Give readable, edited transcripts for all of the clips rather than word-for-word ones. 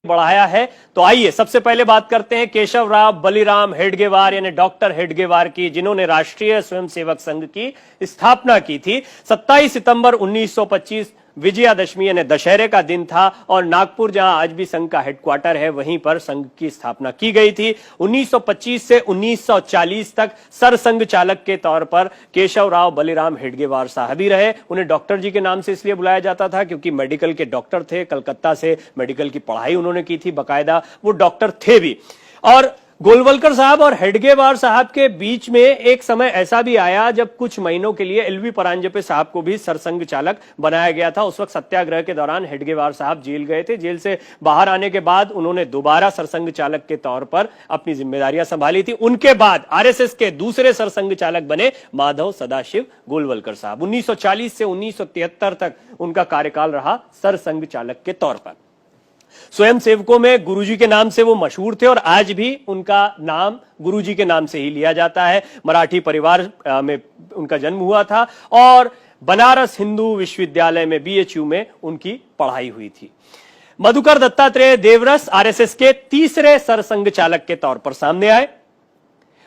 बढ़ाया है। तो आइए सबसे पहले बात करते हैं केशवराव बलिराम हेडगेवार यानी डॉक्टर हेडगेवार की, जिन्होंने राष्ट्रीय स्वयंसेवक संघ की स्थापना की थी। 27 सितंबर 1925 विजयादशमी यानी दशहरे का दिन था और नागपुर, जहां आज भी संघ का हेडक्वार्टर है, वहीं पर संघ की स्थापना की गई थी। 1925 से 1940 तक सरसंघ चालक के तौर पर केशवराव बलिराम हेडगेवार साहब ही रहे। उन्हें डॉक्टर जी के नाम से इसलिए बुलाया जाता था क्योंकि मेडिकल के डॉक्टर थे। कलकत्ता से मेडिकल की पढ़ाई उन्होंने की थी, बकायदा वो डॉक्टर थे भी। और गोलवलकर साहब और हेडगेवार साहब के बीच में एक समय ऐसा भी आया जब कुछ महीनों के लिए एलवी परांजपे साहब को भी सरसंघ चालक बनाया गया था। उस वक्त सत्याग्रह के दौरान हेडगेवार साहब जेल गए थे। जेल से बाहर आने के बाद उन्होंने दोबारा सरसंघ चालक के तौर पर अपनी जिम्मेदारियां संभाली थी। उनके बाद आरएसएस के दूसरे सरसंघ चालक बने माधव सदाशिव गोलवलकर साहब। 1940 से 1973 तक उनका कार्यकाल रहा सरसंघ चालक के तौर पर। स्वयं सेवकों में गुरुजी के नाम से वो मशहूर थे और आज भी उनका नाम गुरुजी के नाम से ही लिया जाता है। मराठी परिवार में उनका जन्म हुआ था और बनारस हिंदू विश्वविद्यालय में बीएचयू में उनकी पढ़ाई हुई थी। मधुकर दत्तात्रेय देवरस आरएसएस के तीसरे सरसंघ चालक के तौर पर सामने आए।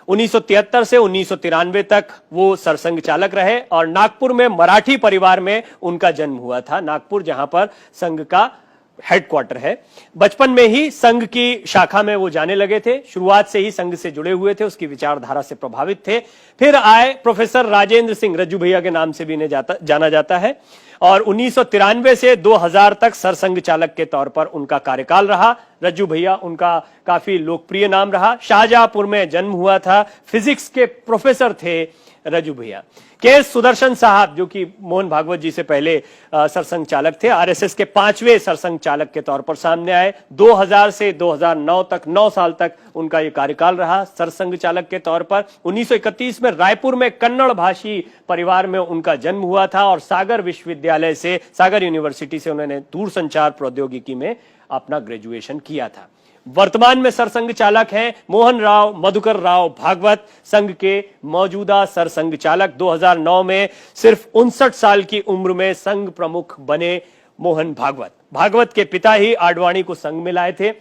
1973 से 1993 तक वो सरसंघ चालक रहे और नागपुर में मराठी परिवार में उनका जन्म हुआ था। नागपुर, जहां पर संघ का हेडक्वार्टर है। बचपन में ही संघ की शाखा में वो जाने लगे थे। शुरुआत से ही संघ से जुड़े हुए थे, उसकी विचारधारा से प्रभावित थे। फिर आए प्रोफेसर राजेंद्र सिंह, रज्जू भैया के नाम से भी इन्हें जाना जाता है। और 1993 से 2000 तक सरसंघ चालक के तौर पर उनका कार्यकाल रहा। रज्जू भैया उनका काफी लोकप्रिय नाम रहा। शाहजहांपुर में जन्म हुआ था। फिजिक्स के प्रोफेसर थे रज्जू भैया। के सुदर्शन साहब, जो कि मोहन भागवत जी से पहले सरसंघ चालक थे, आरएसएस के 5वें सरसंघ चालक के तौर पर सामने आए। 2000 से 2009 तक 9 साल तक उनका यह कार्यकाल रहा सरसंघ चालक के तौर पर। 1931 में रायपुर में कन्नड़ भाषी परिवार में उनका जन्म हुआ था और सागर विश्वविद्यालय से, सागर यूनिवर्सिटी से उन्होंने दूरसंचार प्रौद्योगिकी में अपना ग्रेजुएशन किया था। वर्तमान में सरसंघ चालक हैं मोहन राव मधुकर राव भागवत, संघ के मौजूदा सरसंघ चालक। 2009 में सिर्फ 59 साल की उम्र में संघ प्रमुख बने मोहन भागवत। भागवत के पिता ही आडवाणी को संघ में लाए थे।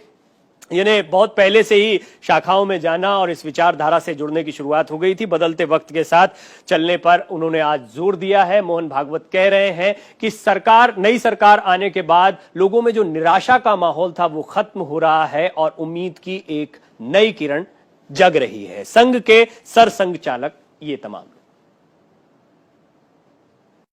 इन्हें बहुत पहले से ही शाखाओं में जाना और इस विचारधारा से जुड़ने की शुरुआत हो गई थी। बदलते वक्त के साथ चलने पर उन्होंने आज जोर दिया है। मोहन भागवत कह रहे हैं कि नई सरकार आने के बाद लोगों में जो निराशा का माहौल था वो खत्म हो रहा है और उम्मीद की एक नई किरण जग रही है। संघ के सरसंघ चालक ये तमाम।